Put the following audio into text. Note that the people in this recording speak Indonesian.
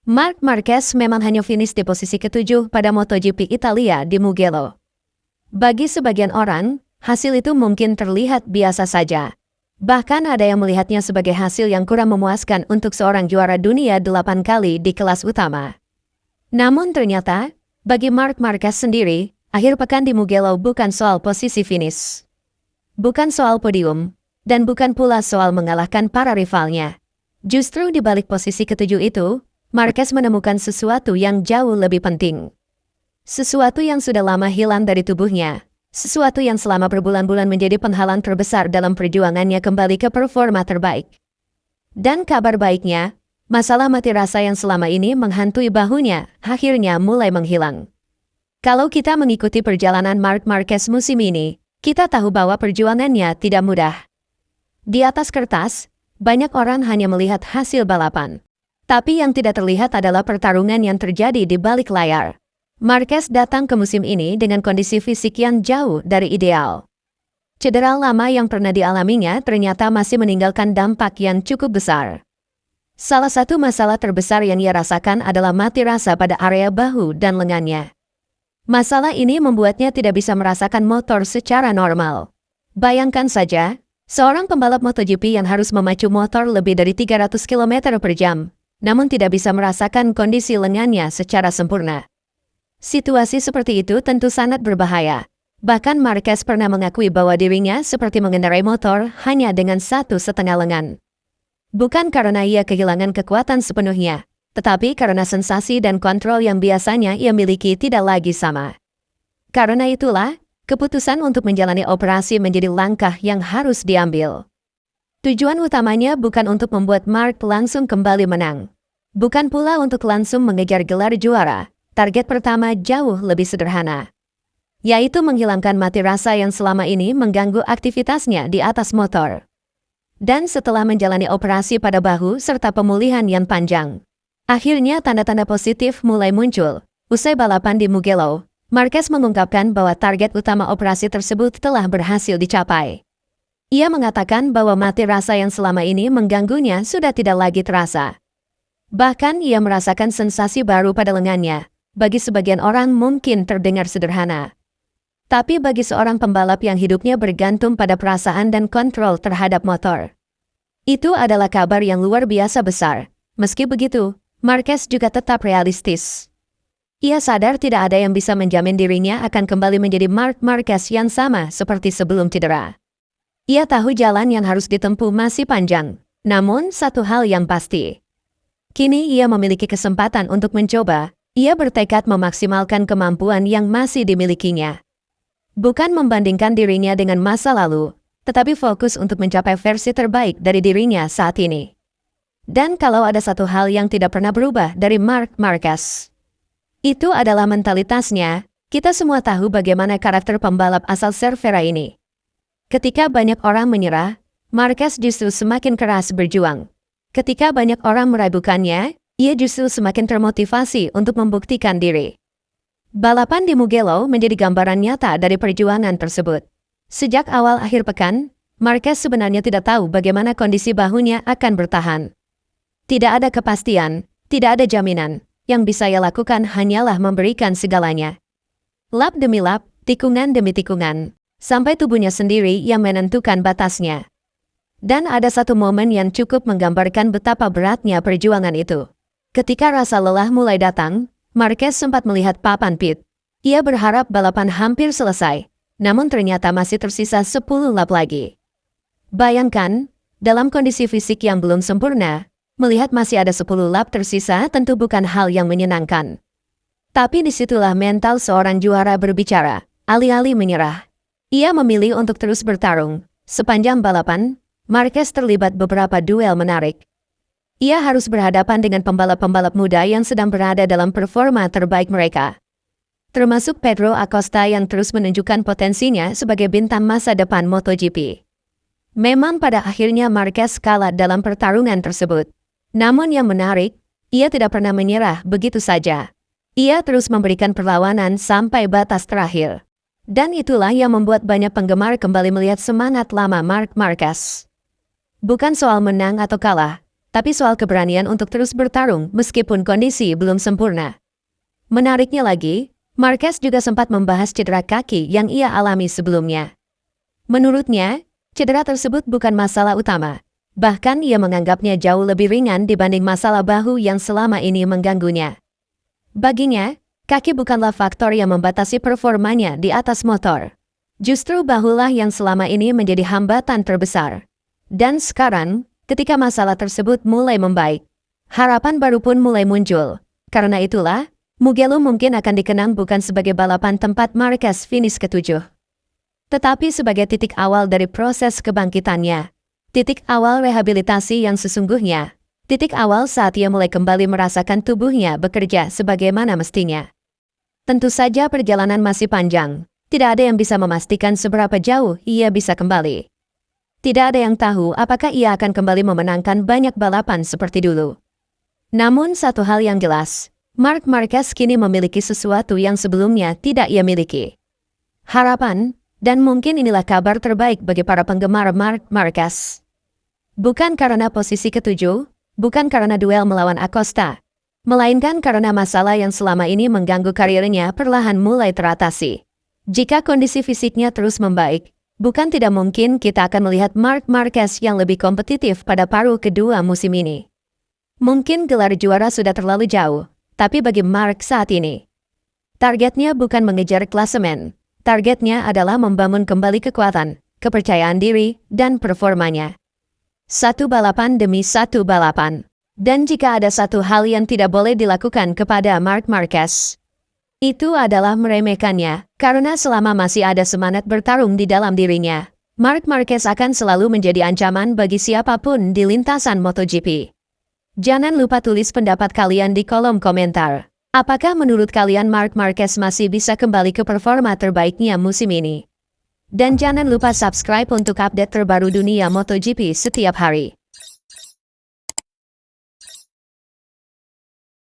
Marc Marquez memang hanya finish di posisi ke-7 pada MotoGP Italia di Mugello. Bagi sebagian orang, hasil itu mungkin terlihat biasa saja. Bahkan ada yang melihatnya sebagai hasil yang kurang memuaskan untuk seorang juara dunia 8 kali di kelas utama. Namun ternyata, bagi Marc Marquez sendiri, akhir pekan di Mugello bukan soal posisi finish. Bukan soal podium, dan bukan pula soal mengalahkan para rivalnya. Justru di balik posisi ke-7 itu, Marquez menemukan sesuatu yang jauh lebih penting. Sesuatu yang sudah lama hilang dari tubuhnya. Sesuatu yang selama berbulan-bulan menjadi penghalang terbesar dalam perjuangannya kembali ke performa terbaik. Dan kabar baiknya, masalah mati rasa yang selama ini menghantui bahunya akhirnya mulai menghilang. Kalau kita mengikuti perjalanan Marc Marquez musim ini, kita tahu bahwa perjuangannya tidak mudah. Di atas kertas, banyak orang hanya melihat hasil balapan. Tapi yang tidak terlihat adalah pertarungan yang terjadi di balik layar. Marquez datang ke musim ini dengan kondisi fisik yang jauh dari ideal. Cedera lama yang pernah dialaminya ternyata masih meninggalkan dampak yang cukup besar. Salah satu masalah terbesar yang ia rasakan adalah mati rasa pada area bahu dan lengannya. Masalah ini membuatnya tidak bisa merasakan motor secara normal. Bayangkan saja, seorang pembalap MotoGP yang harus memacu motor lebih dari 300 km per jam, namun tidak bisa merasakan kondisi lengannya secara sempurna. Situasi seperti itu tentu sangat berbahaya. Bahkan Marquez pernah mengakui bahwa dirinya seperti mengendarai motor hanya dengan 1,5 lengan. Bukan karena ia kehilangan kekuatan sepenuhnya, tetapi karena sensasi dan kontrol yang biasanya ia miliki tidak lagi sama. Karena itulah, keputusan untuk menjalani operasi menjadi langkah yang harus diambil. Tujuan utamanya bukan untuk membuat Marc langsung kembali menang. Bukan pula untuk langsung mengejar gelar juara. Target pertama jauh lebih sederhana, yaitu menghilangkan mati rasa yang selama ini mengganggu aktivitasnya di atas motor. Dan setelah menjalani operasi pada bahu serta pemulihan yang panjang, akhirnya tanda-tanda positif mulai muncul. Usai balapan di Mugello, Marquez mengungkapkan bahwa target utama operasi tersebut telah berhasil dicapai. Ia mengatakan bahwa mati rasa yang selama ini mengganggunya sudah tidak lagi terasa. Bahkan ia merasakan sensasi baru pada lengannya. Bagi sebagian orang mungkin terdengar sederhana. Tapi bagi seorang pembalap yang hidupnya bergantung pada perasaan dan kontrol terhadap motor, itu adalah kabar yang luar biasa besar. Meski begitu, Marquez juga tetap realistis. Ia sadar tidak ada yang bisa menjamin dirinya akan kembali menjadi Marc Marquez yang sama seperti sebelum cedera. Ia tahu jalan yang harus ditempuh masih panjang. Namun satu hal yang pasti, kini ia memiliki kesempatan untuk mencoba. Ia bertekad memaksimalkan kemampuan yang masih dimilikinya. Bukan membandingkan dirinya dengan masa lalu, tetapi fokus untuk mencapai versi terbaik dari dirinya saat ini. Dan kalau ada satu hal yang tidak pernah berubah dari Marc Marquez, itu adalah mentalitasnya. Kita semua tahu bagaimana karakter pembalap asal Cervera ini. Ketika banyak orang menyerah, Marquez justru semakin keras berjuang. Ketika banyak orang meragukannya, ia justru semakin termotivasi untuk membuktikan diri. Balapan di Mugello menjadi gambaran nyata dari perjuangan tersebut. Sejak awal akhir pekan, Marquez sebenarnya tidak tahu bagaimana kondisi bahunya akan bertahan. Tidak ada kepastian, tidak ada jaminan. Yang bisa ia lakukan hanyalah memberikan segalanya. Lap demi lap, tikungan demi tikungan, sampai tubuhnya sendiri yang menentukan batasnya. Dan ada satu momen yang cukup menggambarkan betapa beratnya perjuangan itu. Ketika rasa lelah mulai datang, Marquez sempat melihat papan pit. Ia berharap balapan hampir selesai, namun ternyata masih tersisa 10 lap lagi. Bayangkan, dalam kondisi fisik yang belum sempurna, melihat masih ada 10 lap tersisa tentu bukan hal yang menyenangkan. Tapi disitulah mental seorang juara berbicara, alih-alih menyerah. Ia memilih untuk terus bertarung. Sepanjang balapan, Marquez terlibat beberapa duel menarik. Ia harus berhadapan dengan pembalap-pembalap muda yang sedang berada dalam performa terbaik mereka. Termasuk Pedro Acosta yang terus menunjukkan potensinya sebagai bintang masa depan MotoGP. Memang pada akhirnya Marquez kalah dalam pertarungan tersebut. Namun yang menarik, ia tidak pernah menyerah begitu saja. Ia terus memberikan perlawanan sampai batas terakhir. Dan itulah yang membuat banyak penggemar kembali melihat semangat lama Marc Marquez. Bukan soal menang atau kalah, tapi soal keberanian untuk terus bertarung meskipun kondisi belum sempurna. Menariknya lagi, Marquez juga sempat membahas cedera kaki yang ia alami sebelumnya. Menurutnya, cedera tersebut bukan masalah utama. Bahkan ia menganggapnya jauh lebih ringan dibanding masalah bahu yang selama ini mengganggunya. Baginya, kaki bukanlah faktor yang membatasi performanya di atas motor. Justru bahulah yang selama ini menjadi hambatan terbesar. Dan sekarang, ketika masalah tersebut mulai membaik, harapan baru pun mulai muncul. Karena itulah, Mugello mungkin akan dikenang bukan sebagai balapan tempat Marquez finish ke-7, tetapi sebagai titik awal dari proses kebangkitannya. Titik awal rehabilitasi yang sesungguhnya. Titik awal saat ia mulai kembali merasakan tubuhnya bekerja sebagaimana mestinya. Tentu saja perjalanan masih panjang. Tidak ada yang bisa memastikan seberapa jauh ia bisa kembali. Tidak ada yang tahu apakah ia akan kembali memenangkan banyak balapan seperti dulu. Namun satu hal yang jelas, Marc Marquez kini memiliki sesuatu yang sebelumnya tidak ia miliki. Harapan, dan mungkin inilah kabar terbaik bagi para penggemar Marc Marquez. Bukan karena posisi ke-7, bukan karena duel melawan Acosta, melainkan karena masalah yang selama ini mengganggu karirnya perlahan mulai teratasi. Jika kondisi fisiknya terus membaik, bukan tidak mungkin kita akan melihat Marc Marquez yang lebih kompetitif pada paruh kedua musim ini. Mungkin gelar juara sudah terlalu jauh, tapi bagi Marc saat ini, targetnya bukan mengejar klasemen. Targetnya adalah membangun kembali kekuatan, kepercayaan diri, dan performanya. Satu balapan demi satu balapan. Dan jika ada satu hal yang tidak boleh dilakukan kepada Marc Marquez, itu adalah meremehkannya, karena selama masih ada semangat bertarung di dalam dirinya, Marc Marquez akan selalu menjadi ancaman bagi siapapun di lintasan MotoGP. Jangan lupa tulis pendapat kalian di kolom komentar. Apakah menurut kalian Marc Marquez masih bisa kembali ke performa terbaiknya musim ini? Dan jangan lupa subscribe untuk update terbaru dunia MotoGP setiap hari.